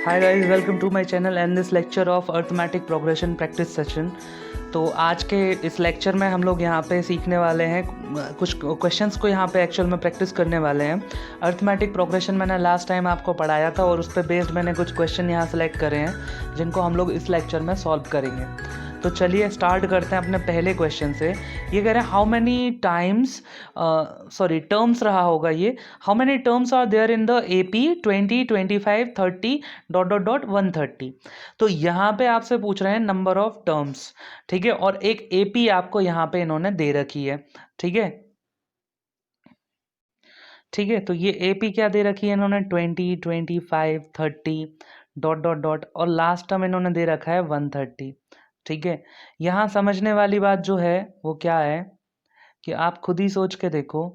Hi guys, welcome to my channel and this lecture of arithmetic progression practice session. तो आज के इस lecture में हम लोग यहाँ पे सीखने वाले हैं कुछ क्वेश्चंस को यहाँ पे एक्चुअल में प्रैक्टिस करने वाले हैं। अर्थमेटिक प्रोग्रेशन मैंने लास्ट टाइम आपको पढ़ाया था और उस पर बेस्ड मैंने कुछ क्वेश्चन यहाँ सेलेक्ट करे हैं जिनको हम लोग इस लेक्चर में सॉल्व करेंगे। तो चलिए स्टार्ट करते हैं अपने पहले क्वेश्चन से। ये कह रहे हैं हाउ मैनी टाइम्स टर्म्स रहा होगा ये, how many terms are there in the AP 20, 25, 30 ... 130। तो यहाँ पे आपसे पूछ रहे हैं नंबर ऑफ टर्म्स, ठीक है, और एक AP आपको यहाँ पे इन्होंने दे रखी है, ठीक है। ठीक है, तो ये AP क्या दे रखी है इन्होंने 20, 25, 30 ... और लास्ट टर्म इन्होंने दे रखा है 130। ठीक है, यहाँ समझने वाली बात जो है वो क्या है कि आप खुद ही सोच के देखो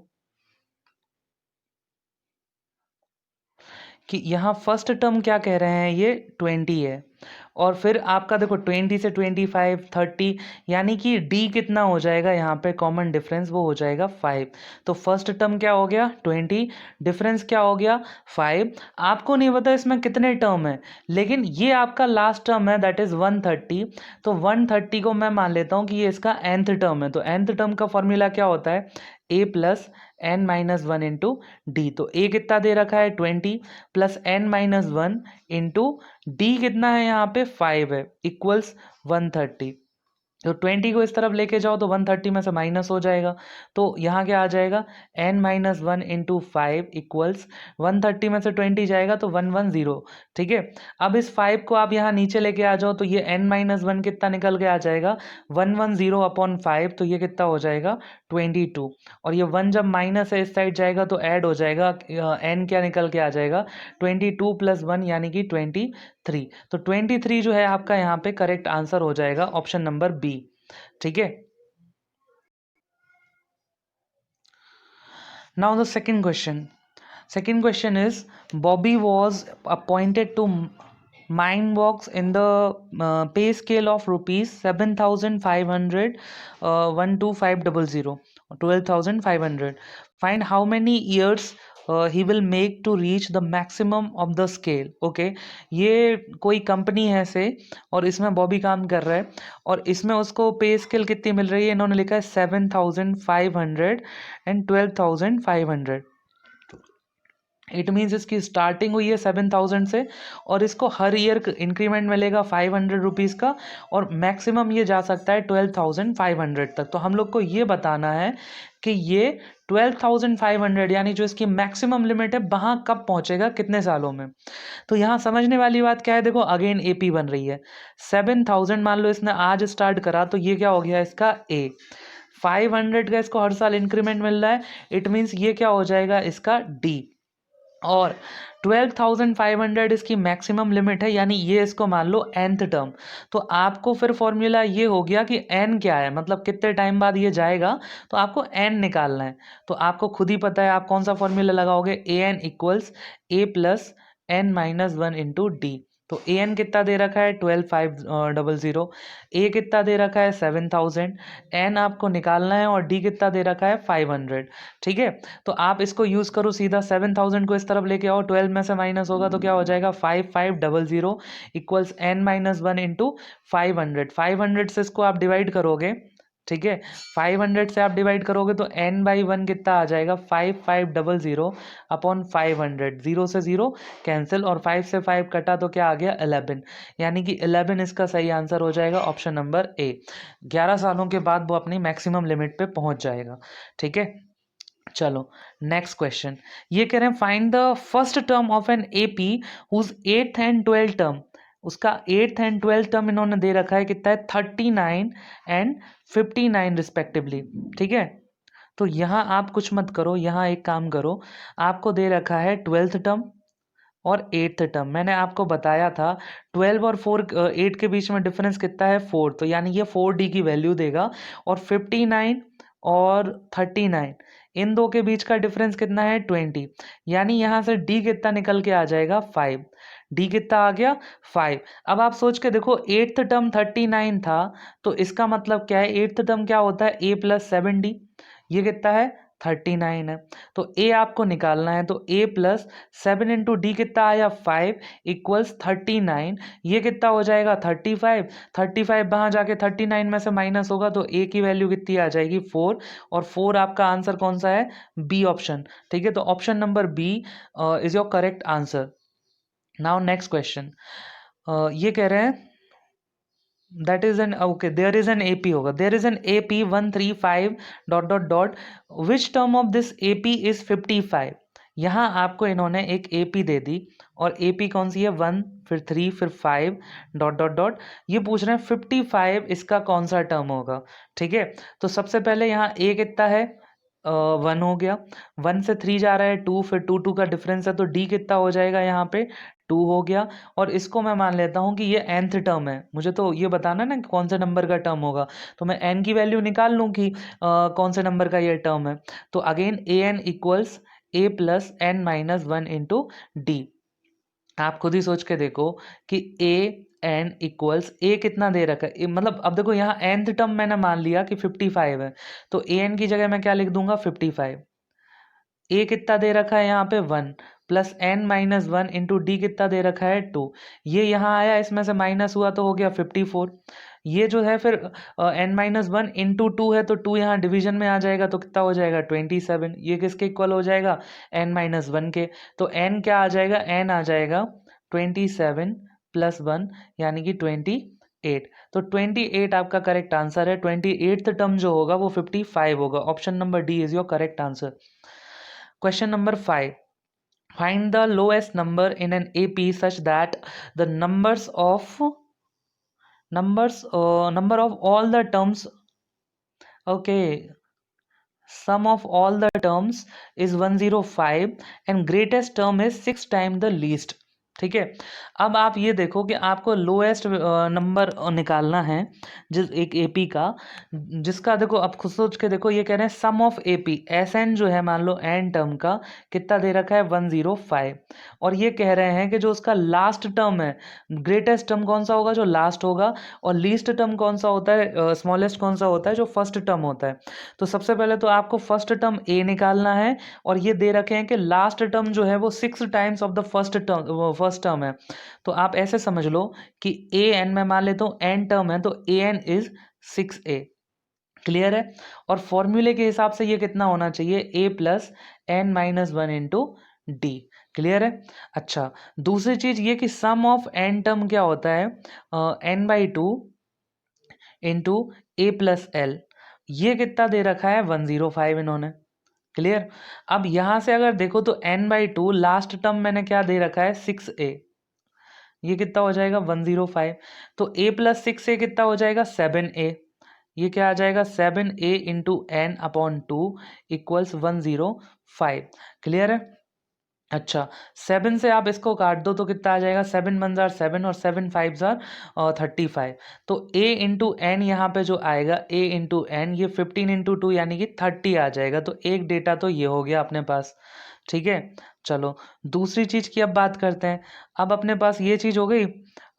कि यहाँ फर्स्ट टर्म क्या कह रहे हैं, ये 20 है, और फिर आपका देखो 20 से 25, 30, यानी कि D कितना हो जाएगा यहाँ पे कॉमन डिफरेंस, वो हो जाएगा 5। तो फर्स्ट टर्म क्या हो गया 20, डिफरेंस क्या हो गया 5। आपको नहीं पता इसमें कितने टर्म है, लेकिन ये आपका लास्ट टर्म है दैट इज़ 130। तो 130 को मैं मान लेता हूँ कि ये इसका nth टर्म है। तो nth टर्म का फॉर्मूला क्या होता है, A plus n minus 1 into D. तो A कितना दे रखा है 20 plus n minus 1 into d कितना है यहाँ पे 5 है, इक्वल्स 130। तो 20 को इस तरफ लेके जाओ तो 130 में से माइनस हो जाएगा, तो यहाँ क्या आ जाएगा n माइनस 1 इंटू 5 इक्वल्स 130 में से 20 जाएगा तो 110। ठीक है, अब इस 5 को आप यहाँ नीचे लेके आ जाओ तो ये n माइनस 1 कितना निकल के आ जाएगा 110 अपॉन 5, तो ये कितना हो जाएगा 22। और ये 1 जब माइनस है इस साइड जाएगा तो ऐड हो जाएगा, n क्या निकल के आ जाएगा 22 प्लस 1 यानी कि 23। तो 23 जो है आपका यहाँ पे करेक्ट आंसर हो जाएगा ऑप्शन नंबर बी। ठीक है, now the second question is Bobby was appointed to mine box in the pay scale of rupees 7,500, 12500, 12,500. Find how many years he will make to reach the maximum of the scale. Okay, ये कोई company है से और इसमें बॉबी काम कर रहा है और इसमें उसको पे स्केल कितनी मिल रही है, इन्होंने लिखा है 7,500 एंड 12,500। इट मीन्स इसकी स्टार्टिंग हुई है 7,000 से और इसको हर ईयर इंक्रीमेंट मिलेगा 500 रुपीज़ का, और मैक्सिमम ये जा सकता है 12,500 तक। तो हम लोग को ये बताना है कि ये 12,500 यानी जो इसकी मैक्सिमम लिमिट है वहाँ कब पहुँचेगा, कितने सालों में। तो यहाँ समझने वाली बात क्या है, देखो अगेन AP बन रही है। 7,000 मान लो इसने आज स्टार्ट करा तो ये क्या हो गया इसका A। 500 का इसको हर साल इंक्रीमेंट मिल रहा है, इट मीन्स ये क्या हो जाएगा इसका D। और 12,500 इसकी मैक्सिमम लिमिट है, यानी ये इसको मान लो nth टर्म। तो आपको फिर फॉर्मूला ये हो गया कि n क्या है, मतलब कितने टाइम बाद ये जाएगा, तो आपको n निकालना है। तो आपको खुद ही पता है आप कौन सा फॉर्मूला लगाओगे, an equals a plus n minus 1 into D. तो an कितना दे रखा है 12,500, a कितना दे रखा है 7,000, n आपको निकालना है और d कितना दे रखा है 500। ठीक है, तो आप इसको यूज़ करो सीधा, 7,000 को इस तरफ लेके आओ, 12 में से माइनस होगा तो क्या हो जाएगा 5,500 इक्वल्स n माइनस 1 इंटू 500। 500 से इसको आप डिवाइड करोगे, ठीक है, 500 से आप डिवाइड करोगे तो n बाई 1 कितना आ जाएगा 5,500 अपॉन 500। 0 से 0 कैंसिल और 5 से 5 कटा तो क्या आ गया 11, यानी कि 11 इसका सही आंसर हो जाएगा ऑप्शन नंबर A। 11 सालों के बाद वो अपनी मैक्सिमम लिमिट पे पहुंच जाएगा। ठीक है, चलो नेक्स्ट क्वेश्चन। ये कह रहे हैं find the first term of an AP whose 8th and 12th term. उसका 8th एंड 12th टर्म इन्होंने दे रखा है कितना है 39 एंड 59 रिस्पेक्टिवली। ठीक है, तो यहाँ आप कुछ मत करो, यहाँ एक काम करो, आपको दे रखा है 12th टर्म और 8th टर्म। मैंने आपको बताया था 12 और 8 के बीच में डिफरेंस कितना है 4, तो यानी ये 4D की वैल्यू देगा। और 59 और 39 इन दो के बीच का डिफरेंस कितना है 20, यानी यहाँ से D कितना निकल के आ जाएगा 5। D कितना आ गया 5। अब आप सोच के देखो 8th टर्म 39 था, तो इसका मतलब क्या है 8th टर्म क्या होता है A प्लस 7D, ये कितना है 39 है। तो ए आपको निकालना है, तो ए प्लस 7 इंटू डी कितना आया 5 इक्वल्स 39। ये कितना हो जाएगा 35। 35 वहाँ जाके 39 में से माइनस होगा तो ए की वैल्यू कितनी आ जाएगी 4। और 4 आपका आंसर कौन सा है, बी ऑप्शन। ठीक है, तो option number B is your correct answer. Now next question, ये कह रहे हैं that is an okay there is an AP होगा, there is an AP 135 dot dot dot which term of this AP is 55। यहाँ आपको इन्होंने एक AP दे दी और AP कौन सी है 1 फिर 3 फिर 5 डॉट डॉट डॉट, ये पूछ रहे हैं 55 इसका कौन सा टर्म होगा। ठीक है, तो सबसे पहले यहाँ A कितना है 1 हो गया, 1 से 3 जा रहा है 2, फिर 2 का डिफरेंस है तो D कितना हो जाएगा यहाँ पे 2 हो गया। और इसको मैं मान लेता हूँ कि ये nth टर्म है, मुझे तो ये बताना ना कि कौन से नंबर का टर्म होगा, तो मैं n की वैल्यू निकाल लूँ कि कौन से नंबर का ये टर्म है। तो again A N equals A plus N minus 1 into D. आप खुद ही सोच के देखो कि ए एन इक्वल्स ए कितना दे रखा है, मतलब अब देखो यहाँ nth टर्म मैंने मान लिया कि 55 है, तो ए एन की जगह मैं क्या लिख दूंगा 55। ए कितना दे रखा है यहाँ पे 1 plus N minus 1 into d कितना दे रखा है 2। ये यहाँ आया, इसमें से माइनस हुआ तो हो गया 54। ये जो है फिर एन माइनस 1 इंटू 2 है तो 2 यहाँ डिवीजन में आ जाएगा तो कितना हो जाएगा 27। ये किसके इक्वल हो जाएगा एन माइनस 1 के। तो एन क्या आ जाएगा, एन आ जाएगा 27 प्लस 1 यानी कि 28। तो 28 आपका करेक्ट आंसर है। 28th टर्म जो होगा वो 55 होगा। Option number D is your correct answer. Question number 5. Find the lowest number in an AP such that the number of all the terms, okay, sum of all the terms is 105 and greatest term is 6 times the least। ठीक है, अब आप ये देखो कि आपको lowest number निकालना है जिस एक एपी का, जिसका देखो आप खुद सोच के देखो, ये कह रहे हैं सम ऑफ एपी एस एन जो है मान लो एन टर्म का कितना दे रखा है 105। और ये कह रहे हैं कि जो उसका लास्ट टर्म है, ग्रेटेस्ट टर्म कौन सा होगा जो लास्ट होगा, और लीस्ट टर्म कौन सा होता है, स्मॉलेस्ट कौन सा होता है जो फर्स्ट टर्म होता है। तो सबसे पहले तो आपको फर्स्ट टर्म ए निकालना है, और ये दे रखे हैं कि लास्ट टर्म जो है वो 6 times of the first term है। तो आप ऐसे समझ लो कि ए एन में मान लेता हूँ एन टर्म है तो A N is 6a। Clear है, और फॉर्मूले के हिसाब से ये कितना होना चाहिए A plus N minus 1 into D. Clear है। अच्छा, दूसरी चीज ये कि सम ऑफ एन टर्म क्या होता है n by 2 into a plus l. ये कितना दे रखा है 105 इन्होंने। क्लियर। अब यहां से अगर देखो तो n बाई 2 लास्ट टर्म मैंने क्या दे रखा है 6a, ये कितना हो जाएगा 105। तो a प्लस 6a कितना हो जाएगा 7a। ये क्या आ जाएगा 7a into n upon 2 equals 105। Clear है। अच्छा, 7 से आप इसको काट दो तो कितना आ जाएगा 7 1 जार 7 और 7 5 जार 35। तो a इंटू एन यहाँ पे जो आएगा a इंटू एन ये 15 इंटू 2 यानी कि 30 आ जाएगा। तो एक डेटा तो ये हो गया अपने पास। ठीक है, चलो दूसरी चीज की अब बात करते हैं। अब अपने पास ये चीज हो गई,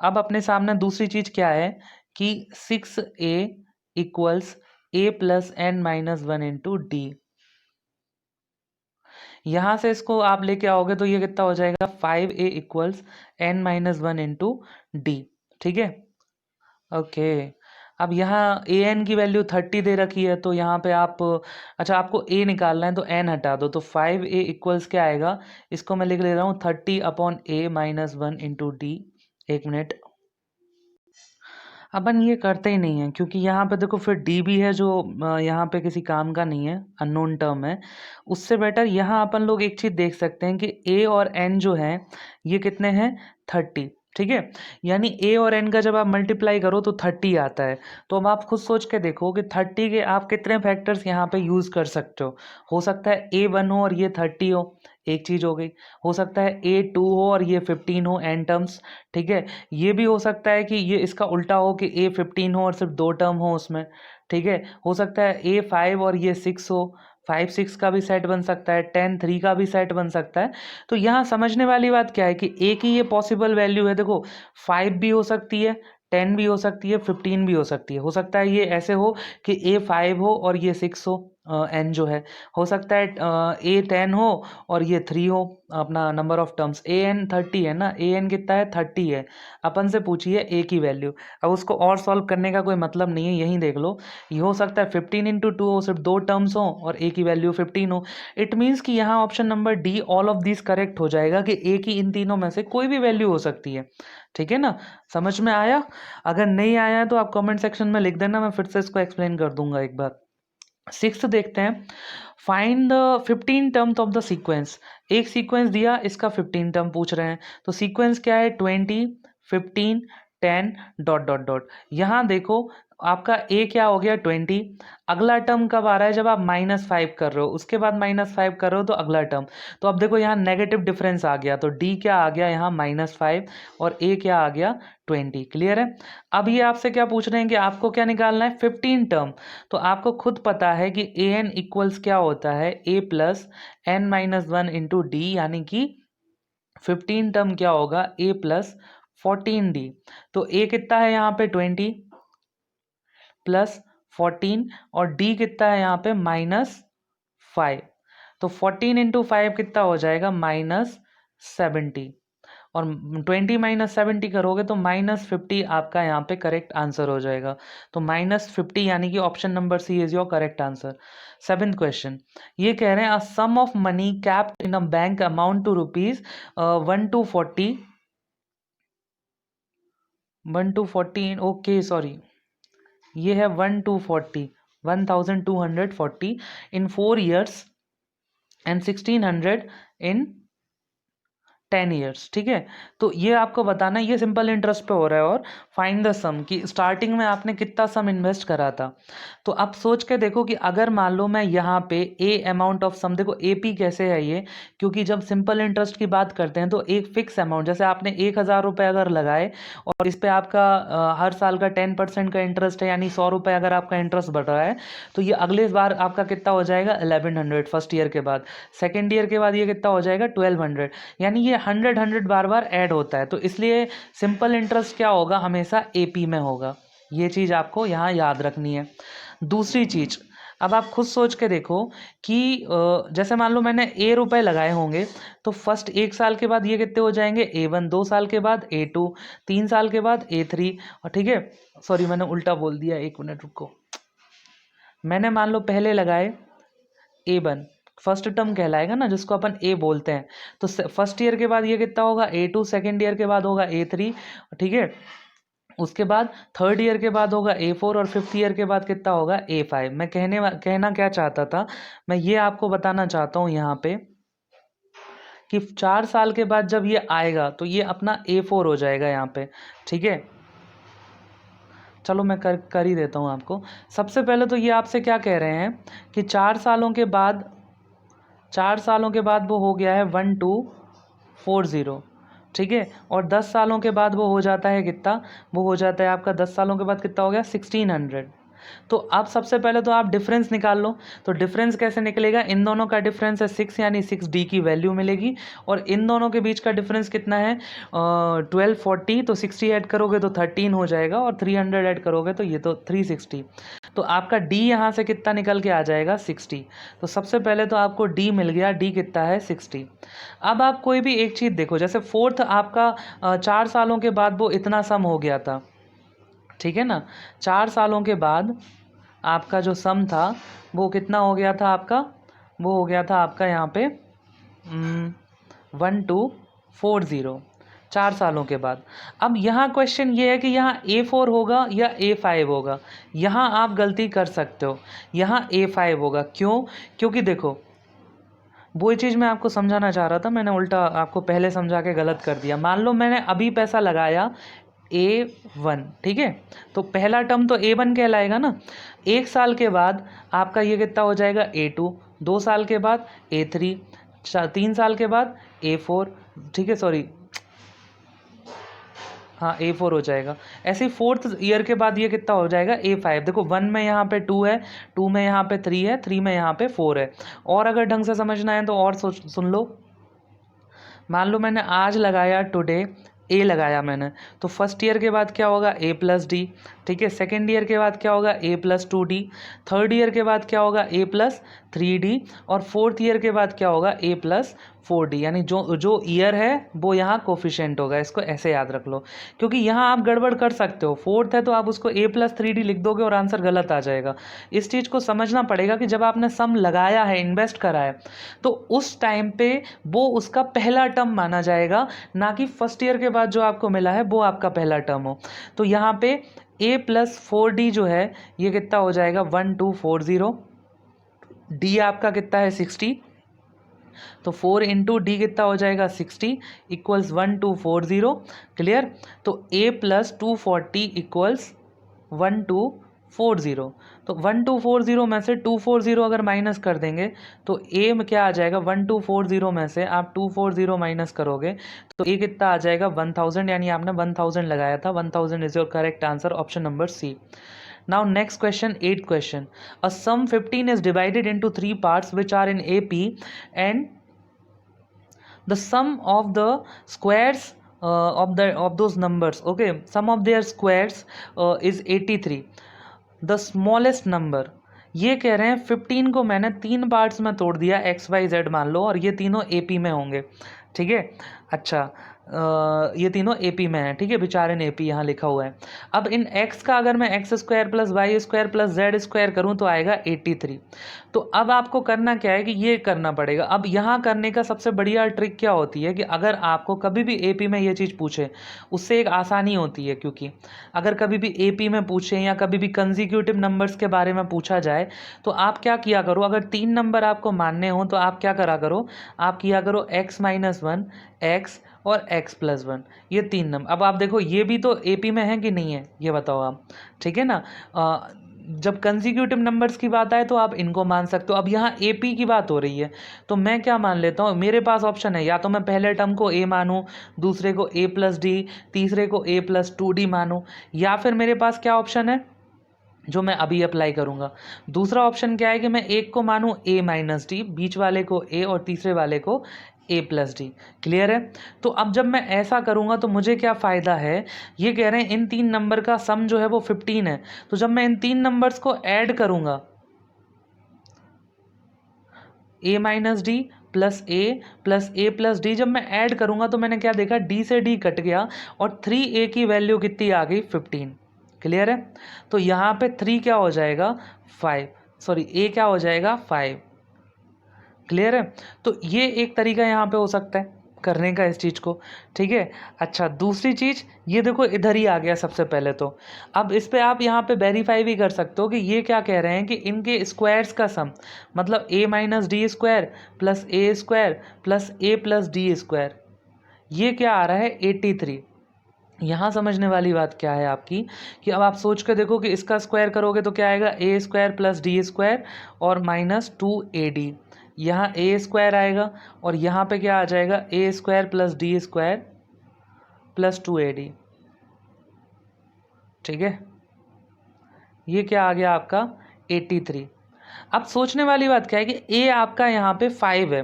अब अपने सामने दूसरी चीज क्या है कि 6a equals a plus N minus 1 into d. यहाँ से इसको आप लेके आओगे तो ये कितना हो जाएगा 5a equals n minus 1 into d. ठीक है, ओके। अब यहाँ ए एन की वैल्यू 30 दे रखी है तो यहाँ पे आप, अच्छा आपको ए निकालना है तो एन हटा दो तो 5a इक्वल्स क्या आएगा, इसको मैं लिख ले रहा हूँ 30 अपॉन ए माइनस 1 इंटू डी। एक मिनट, अपन ये करते ही नहीं है क्योंकि यहाँ पे देखो फिर डी भी है जो यहाँ पे किसी काम का नहीं है, अननोन टर्म है। उससे बेटर यहाँ अपन लोग एक चीज़ देख सकते हैं कि ए और एन जो है ये कितने हैं 30। ठीक है, यानी ए और एन का जब आप मल्टीप्लाई करो तो 30 आता है। तो अब आप खुद सोच के देखो कि 30 के आप कितने फैक्टर्स यहाँ पे यूज़ कर सकते हो सकता है ए 1 हो और ये 30 हो, एक चीज़ हो गई। हो सकता है ए 2 हो और ये 15 हो एन टर्म्स। ठीक है, ये भी हो सकता है कि ये इसका उल्टा हो कि ए 15 हो और सिर्फ 2 टर्म हो उसमें। ठीक है, हो सकता है ए 5 और ये 6 हो, 5 6 का भी सेट बन सकता है, 10 3 का भी सेट बन सकता है। तो यहाँ समझने वाली बात क्या है कि ए की ये पॉसिबल वैल्यू है, देखो 5 भी हो सकती है, 10 भी हो सकती है, 15 भी हो सकती है। हो सकता है ये ऐसे हो कि ए 5 हो और ये 6 हो, एन जो है, हो सकता है ए 10 हो और ये 3 हो, अपना number of terms. A n 30 है ना, ए एन कितना है 30 है, अपन से पूछिए ए की वैल्यू। अब उसको और सॉल्व करने का कोई मतलब नहीं है, यहीं देख लो, ये हो सकता है 15 इंटू 2 हो, सिर्फ 2 टर्म्स हो और ए की वैल्यू 15 हो। इट मीन्स कि यहाँ option number D all of this correct हो जाएगा कि ए की इन तीनों में से कोई भी वैल्यू हो सकती है। ठीक है ना, समझ में आया? अगर नहीं आया है तो आप कमेंट सेक्शन में लिख देना, मैं फिर से इसको एक्सप्लेन कर दूंगा एक बार। सिक्स्थ देखते हैं, find the 15 terms of the sequence. एक सीक्वेंस दिया, इसका 15 टर्म पूछ रहे हैं, तो सीक्वेंस क्या है 20, 15, 10 डॉट डॉट डॉट। यहाँ देखो आपका ए क्या हो गया 20, अगला टर्म कब आ रहा है जब आप -5 कर रहे हो, उसके बाद -5 कर रहे हो तो अगला टर्म। तो अब देखो यहाँ नेगेटिव डिफरेंस आ गया, तो डी क्या आ गया यहाँ -5 और ए क्या आ गया 20। क्लियर है? अब ये आपसे क्या पूछ रहे हैं कि आपको क्या निकालना है 15 टर्म। तो आपको खुद पता है कि ए एन इक्वल्स क्या होता है A plus N minus one into D, यानी कि 15 टर्म क्या होगा ए प्लस 14d। तो ए कितना है यहाँ पे 20 प्लस 14 और डी कितना है यहाँ पे -5। तो 14 इंटू 5 कितना हो जाएगा -70 और 20 -70 करोगे तो -50 आपका यहाँ पे करेक्ट आंसर हो जाएगा। तो -50 यानी कि option number C is your correct answer. 7th question, ये कह रहे हैं a sum of money capped in a bank amount to rupees 1 to 40, 1 to 14, okay sorry, ये है 1 to 40, 1240 इन 4 years एंड 1600 इन 10 ईयर्स। ठीक है, तो ये आपको बताना है, ये सिंपल इंटरेस्ट पे हो रहा है। और फाइंड द सम, कि स्टार्टिंग में आपने कितना सम इन्वेस्ट करा था। तो आप सोच के देखो कि अगर मान लो मैं यहाँ पे ए अमाउंट ऑफ सम, देखो ए पी कैसे है ये, क्योंकि जब सिंपल इंटरेस्ट की बात करते हैं तो एक फिक्स अमाउंट, जैसे आपने 1000 रुपये अगर लगाए और इस पे आपका हर साल का 10% का इंटरेस्ट है, यानी 100 रुपये अगर आपका इंटरेस्ट बढ़ रहा है, तो ये अगले बार आपका कितना हो जाएगा 1100 फर्स्ट ईयर के बाद, सेकेंड ईयर के बाद ये कितना हो जाएगा 1200, यानी ये 100 बार बार ऐड होता है। तो इसलिए सिंपल इंटरेस्ट क्या होगा, हमेशा एपी में होगा। ये चीज़ आपको यहाँ याद रखनी है। दूसरी चीज़, अब आप खुद सोच के देखो कि जैसे मान लो मैंने ए रुपए लगाए होंगे, तो फर्स्ट 1 साल के बाद ये कितने हो जाएंगे A1, 2 साल के बाद A2, 3 साल के बाद A3। और ठीक है, सॉरी मैंने उल्टा बोल दिया, 1 मिनट रुको। मैंने मान लो पहले लगाए A1, फर्स्ट टर्म कहलाएगा ना जिसको अपन ए बोलते हैं। तो फर्स्ट ईयर के बाद ये कितना होगा A2, सेकेंड ईयर के बाद होगा A3, ठीक है, उसके बाद थर्ड ईयर के बाद होगा A4 और फिफ्थ ईयर के बाद कितना होगा A5। मैं कहना क्या चाहता था, मैं ये आपको बताना चाहता हूँ यहाँ पे कि 4 साल के बाद जब ये आएगा तो ये अपना A4 हो जाएगा यहाँ पे। ठीक है, चलो मैं कर ही देता हूँ आपको। सबसे पहले तो ये आपसे क्या कह रहे हैं कि 4 सालों के बाद वो हो गया है 1240। ठीक है, और 10 सालों के बाद वो हो जाता है कितना, वो हो जाता है आपका 10 सालों के बाद कितना हो गया 1600। तो अब सबसे पहले तो आप डिफरेंस निकाल लो। तो डिफरेंस कैसे निकलेगा, इन दोनों का डिफरेंस है 6, यानी 6d की वैल्यू मिलेगी। और इन दोनों के बीच का डिफरेंस कितना है 1240, तो 60 ऐड करोगे तो 13 हो जाएगा, और 300 ऐड करोगे तो ये तो 360। तो आपका d यहाँ से कितना निकल के आ जाएगा 60। तो सबसे पहले तो आपको d मिल गया, d कितना है 60। अब आप कोई भी एक चीज़ देखो, जैसे फोर्थ आपका 4 सालों के बाद वो इतना सम हो गया था। ठीक है ना, 4 सालों के बाद आपका जो सम था वो कितना हो गया था आपका, वो हो गया था आपका यहाँ पे 1240, 4 सालों के बाद। अब यहाँ क्वेश्चन ये है कि यहाँ A4 होगा या A5 होगा। यहाँ आप गलती कर सकते हो, यहाँ A5 होगा। क्यों? क्योंकि देखो वही चीज़ मैं आपको समझाना चाह रहा था, मैंने उल्टा आपको पहले समझा के गलत कर दिया। मान लो मैंने अभी पैसा लगाया A1, ठीक है, तो पहला टर्म तो A1 कहलाएगा ना। 1 साल के बाद आपका ये कितना हो जाएगा A2, 2 साल के बाद A3, 3 साल के बाद A4, ठीक है सॉरी हाँ A4 हो जाएगा। ऐसे ही फोर्थ ईयर के बाद ये कितना हो जाएगा A5। देखो 1 में यहाँ पे 2 है, 2 में यहाँ पे 3 है, 3 में यहाँ पे 4 है। और अगर ढंग से समझना है तो और सुन लो। मान लो मैंने आज लगाया टुडे ए लगाया मैंने, तो फर्स्ट ईयर के बाद क्या होगा ए प्लस डी, ठीक है। सेकेंड ईयर के बाद क्या होगा ए प्लस 2d, थर्ड ईयर के बाद क्या होगा ए प्लस 3d, और फोर्थ ईयर के बाद क्या होगा ए प्लस 4d। यानी जो जो ईयर है वो यहाँ कोफिशिएंट होगा, इसको ऐसे याद रख लो, क्योंकि यहाँ आप गड़बड़ कर सकते हो। फोर्थ है तो आप उसको ए प्लस 3d लिख दोगे और आंसर गलत आ जाएगा। इस चीज़ को समझना पड़ेगा कि जब आपने सम लगाया है, इन्वेस्ट करा है, तो उस टाइम पे वो उसका पहला टर्म माना जाएगा, ना कि फर्स्ट ईयर के बाद जो आपको मिला है वो आपका पहला टर्म हो। तो यहाँ पे a प्लस 4d जो है ये कितना हो जाएगा 1240, d आपका कितना है 60, तो 4 इंटू डी कितना हो जाएगा 60 इक्वल्स 1240। क्लियर। तो a प्लस 240 इक्वल्स 1240। तो 1240 में से 240 अगर माइनस कर देंगे तो a में क्या आ जाएगा, 1240 में से आप 240 माइनस करोगे तो a कितना आ जाएगा 1000, यानी आपने 1000 लगाया था। 1000 is your correct answer, option number C. Now next question, 8th question. A sum 15 is divided into 3 parts which are in AP, and the sum of the squares of those numbers, okay, sum of their squares is 83. The smallest number, ये कह रहे हैं 15 को मैंने 3 parts में तोड़ दिया, x Y Z मान लो, और ये तीनों AP में होंगे, ठीक है। अच्छा, ये तीनों AP में हैं, ठीक है, विचार इन AP यहाँ लिखा हुआ है। अब इन x का अगर मैं x square plus y square plus z square करूँ तो आएगा 83। तो अब आपको करना क्या है कि ये करना पड़ेगा। अब यहाँ करने का सबसे बढ़िया ट्रिक क्या होती है कि अगर आपको कभी भी AP में ये चीज़ पूछे, उससे एक आसानी होती है, क्योंकि अगर कभी भी AP में पूछे या कभी भी कंजिक्यूटिव नंबर्स के बारे में पूछा जाए तो आप क्या किया करो, अगर 3 नंबर आपको मानने हो तो आप क्या करा करो, आप किया करो x माइनस 1, x और x प्लस 1, ये 3 नंबर। अब आप देखो ये भी तो AP में है कि नहीं है, ये बताओ आप, ठीक है ना। जब कंसिक्यूटिव नंबर्स की बात आए तो आप इनको मान सकते हो। अब यहाँ AP की बात हो रही है तो मैं क्या मान लेता हूँ, मेरे पास ऑप्शन है, या तो मैं पहले टर्म को A मानूँ, दूसरे को A प्लस डी, तीसरे को A प्लस 2d मानूँ, या फिर मेरे पास क्या ऑप्शन है जो मैं अभी अप्लाई करूँगा। दूसरा ऑप्शन क्या है कि मैं एक को मानूँ A माइनस डी, बीच वाले को A और तीसरे वाले को A प्लस डी। क्लियर है। तो अब जब मैं ऐसा करूँगा तो मुझे क्या फ़ायदा है, ये कह रहे हैं इन 3 नंबर का सम जो है वो 15 है, तो जब मैं इन 3 नंबर्स को ऐड करूँगा, A minus D plus A plus D, जब मैं ऐड करूँगा तो मैंने क्या देखा, D से D कट गया और 3A की वैल्यू कितनी आ गई 15। क्लियर है। तो यहाँ पे 3 क्या हो जाएगा 5, सॉरी A क्या हो जाएगा 5। क्लियर है। तो ये एक तरीका यहाँ पे हो सकता है करने का इस चीज़ को, ठीक है। अच्छा, दूसरी चीज़ ये देखो इधर ही आ गया सबसे पहले, तो अब इस पे आप यहाँ पे वेरीफाई भी कर सकते हो कि ये क्या कह रहे हैं कि इनके स्क्वायर्स का सम, मतलब a minus D square plus A square plus A plus D square, ये क्या आ रहा है 83। यहाँ समझने वाली बात क्या है आपकी कि अब आप सोच के देखो कि इसका स्क्वायर करोगे तो क्या आएगा ए स्क्वायर प्लस डी स्क्वायर और माइनस 2AD, यहाँ ए स्क्वायर आएगा और यहाँ पे क्या आ जाएगा A square plus D square plus 2AD, ठीक है। ये क्या आ गया आपका 83। अब सोचने वाली बात क्या है कि ए आपका यहाँ पे 5 है।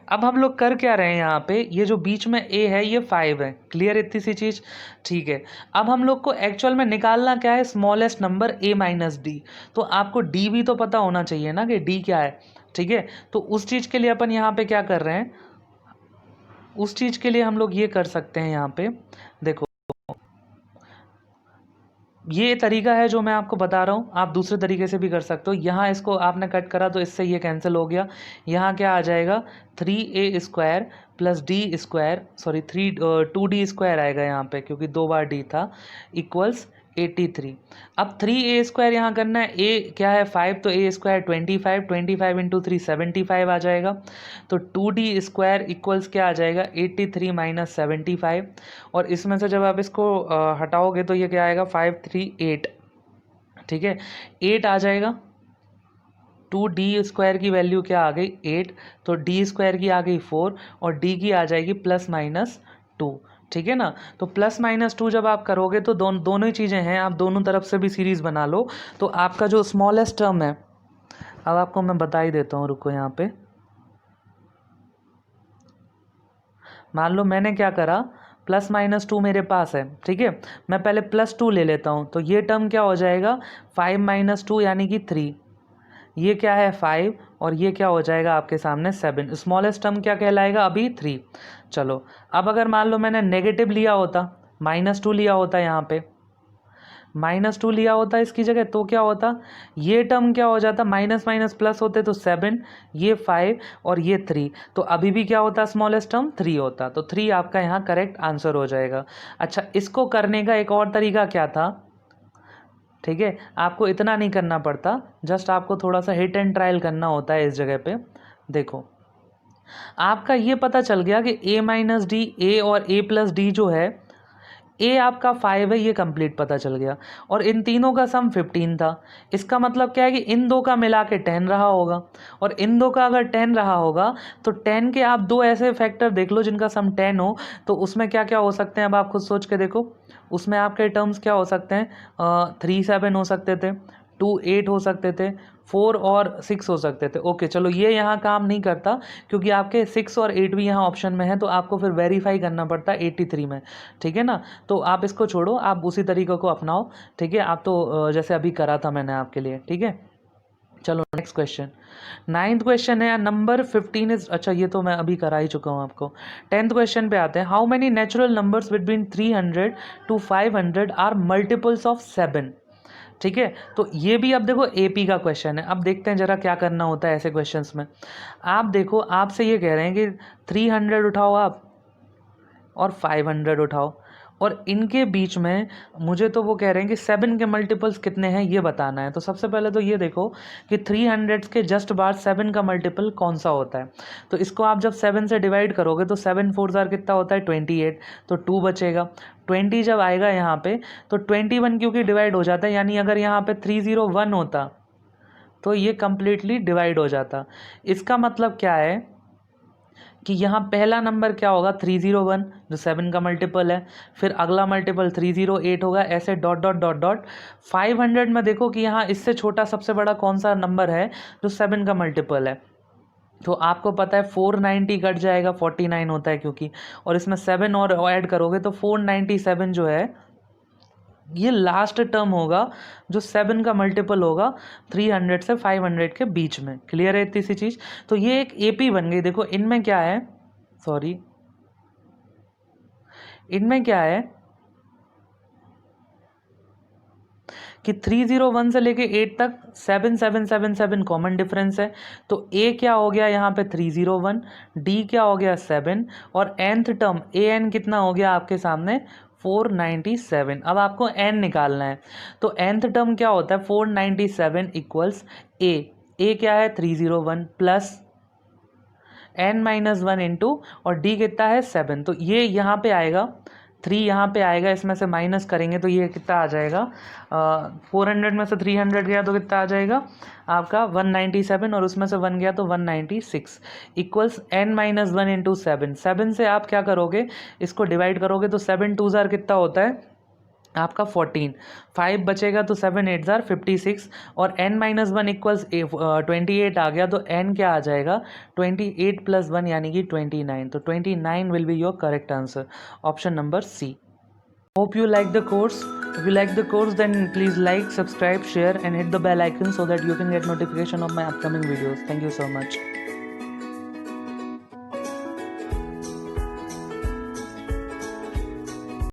अब हम लोग कर क्या रहे हैं, यहाँ पे ये जो बीच में ए है ये 5 है। क्लियर इतनी सी चीज़, ठीक है। अब हम लोग को एक्चुअल में निकालना क्या है, smallest number a minus D. तो आपको d भी तो पता होना चाहिए ना कि d क्या है, ठीक है। तो उस चीज़ के लिए अपन यहाँ पे क्या कर रहे हैं, उस चीज़ के लिए हम लोग ये कर सकते हैं, यहाँ पे देखो ये तरीका है जो मैं आपको बता रहा हूँ, आप दूसरे तरीके से भी कर सकते हो। यहाँ इसको आपने कट करा तो इससे ये कैंसिल हो गया, यहाँ क्या आ जाएगा 3A square plus D square, sorry 2D square आएगा यहाँ पे क्योंकि 2 बार d था, इक्वल्स 83। अब 3A स्क्वायर यहाँ करना है, a क्या है 5, तो a स्क्वायर 25, 25 इंटू 3 75 आ जाएगा। तो 2D स्क्वायर इक्वल्स क्या आ जाएगा 83 माइनस 75, और इसमें से जब आप इसको हटाओगे तो ये क्या आएगा 538, ठीक है। 8 आ जाएगा, 2D स्क्वायर की वैल्यू क्या आ गई 8, तो D स्क्वायर की आ गई 4 और D की आ जाएगी प्लस माइनस 2, ठीक है ना। तो प्लस माइनस 2 जब आप करोगे तो दोनों ही चीज़ें हैं, आप दोनों तरफ से भी सीरीज़ बना लो। तो आपका जो स्मॉलेस्ट टर्म है, अब आपको मैं बता ही देता हूँ, रुको यहाँ पे मान लो मैंने क्या करा, प्लस माइनस 2 मेरे पास है, ठीक है। मैं पहले +2 ले लेता हूँ, तो ये टर्म क्या हो जाएगा 5 - 2 यानी कि 3, ये क्या है 5 और ये क्या हो जाएगा आपके सामने 7। स्मॉलेस्ट टर्म क्या कहलाएगा अभी 3। चलो अब अगर मान लो मैंने नेगेटिव लिया होता, -2 लिया होता, यहाँ पे -2 लिया होता इसकी जगह, तो क्या होता, ये टर्म क्या हो जाता, माइनस माइनस प्लस होते तो 7, ये 5 और ये 3, तो अभी भी क्या होता स्मॉलेस्ट टर्म 3 होता, तो 3 आपका यहाँ करेक्ट आंसर हो जाएगा। अच्छा, इसको करने का एक और तरीका क्या था, ठीक है, आपको इतना नहीं करना पड़ता, जस्ट आपको थोड़ा सा हिट एंड ट्रायल करना होता है इस जगह पे। देखो आपका ये पता चल गया कि a - d, a और a+d जो है, ए आपका 5 है, ये कंप्लीट पता चल गया, और इन तीनों का सम 15 था। इसका मतलब क्या है कि इन दो का मिला के 10 रहा होगा, और इन दो का अगर 10 रहा होगा तो 10 के आप दो ऐसे फैक्टर देख लो जिनका सम 10 हो, तो उसमें क्या क्या हो सकते हैं, अब आप खुद सोच के देखो। उसमें आपके टर्म्स क्या हो सकते हैं, 3 7 हो सकते थे, 2 8 हो सकते थे, 4 और 6 हो सकते थे। ओके चलो, ये यहाँ काम नहीं करता क्योंकि आपके 6 और 8 भी यहाँ ऑप्शन में है, तो आपको फिर वेरीफाई करना पड़ता है 83 में, ठीक है ना। तो आप इसको छोड़ो, आप उसी तरीके को अपनाओ, ठीक है। आप तो जैसे अभी करा था मैंने आपके लिए, ठीक है। चलो नेक्स्ट क्वेश्चन, 9th क्वेश्चन है, नंबर 15 इज, अच्छा ये तो मैं अभी करा ही चुका हूँ आपको। 10th क्वेश्चन पे आते हैं, how many natural numbers between 300 to 500 are multiples of 7, ठीक है। तो ये भी अब देखो एपी का क्वेश्चन है। अब देखते हैं जरा क्या करना होता है ऐसे क्वेश्चंस में। आप देखो, आपसे ये कह रहे हैं कि 300 उठाओ आप और 500 उठाओ, और इनके बीच में मुझे तो वो कह रहे हैं कि 7 के मल्टीपल्स कितने हैं ये बताना है। तो सबसे पहले तो ये देखो कि 300 के जस्ट बाद 7 का मल्टीपल कौन सा होता है। तो इसको आप जब 7 से डिवाइड करोगे तो 7 4 जार कितना होता है 28, तो 2 बचेगा। 20 जब आएगा यहाँ पे तो 21 क्योंकि डिवाइड हो जाता है, यानी अगर यहाँ पे 301 होता तो ये कम्प्लीटली डिवाइड हो जाता। इसका मतलब क्या है कि यहाँ पहला नंबर क्या होगा 301 जो 7 का मल्टीपल है, फिर अगला मल्टीपल 308 होगा, ऐसे डॉट डॉट डॉट डॉट। 500 में देखो कि यहाँ इससे छोटा सबसे बड़ा कौन सा नंबर है जो 7 का मल्टीपल है, तो आपको पता है 490 कट जाएगा, 49 होता है क्योंकि, और इसमें 7 और ऐड करोगे तो 497 जो है ये लास्ट टर्म होगा जो 7 का मल्टीपल होगा 300 से 500 के बीच में। क्लियर है इतनी सी चीज़। तो ये एक एपी बन गई। देखो इनमें क्या है, सॉरी इनमें क्या है कि 301 से लेके 8 तक 7777 कॉमन डिफरेंस है। तो ए क्या हो गया यहाँ पे 301, डी क्या हो गया 7, और nth टर्म ए एन कितना हो गया आपके सामने 497। अब आपको n निकालना है, तो nth टर्म क्या होता है 497 इक्वल्स ए क्या है 301 प्लस n-1 इंटू, और d कितना है 7, तो ये यहाँ पे आएगा 3, यहाँ पे आएगा, इसमें से माइनस करेंगे तो ये कितना आ जाएगा 400 में से 300 गया तो कितना आ जाएगा आपका 197, और उसमें से 1 गया तो 196 इक्वल्स n-1 इंटू 7। 7 से आप क्या करोगे, इसको डिवाइड करोगे तो 7 2 जार कितना होता है आपका 14, 5 बचेगा तो 7 8 जार 56, और n-1 इक्वल्स 28 आ गया, तो n क्या आ जाएगा 28 + 1 यानी कि 29, तो 29 will be your correct answer, option number C. Hope you like the course. If you like the course, then please like, subscribe, share and hit the bell icon so that you can get notification of my upcoming videos. Thank you so much.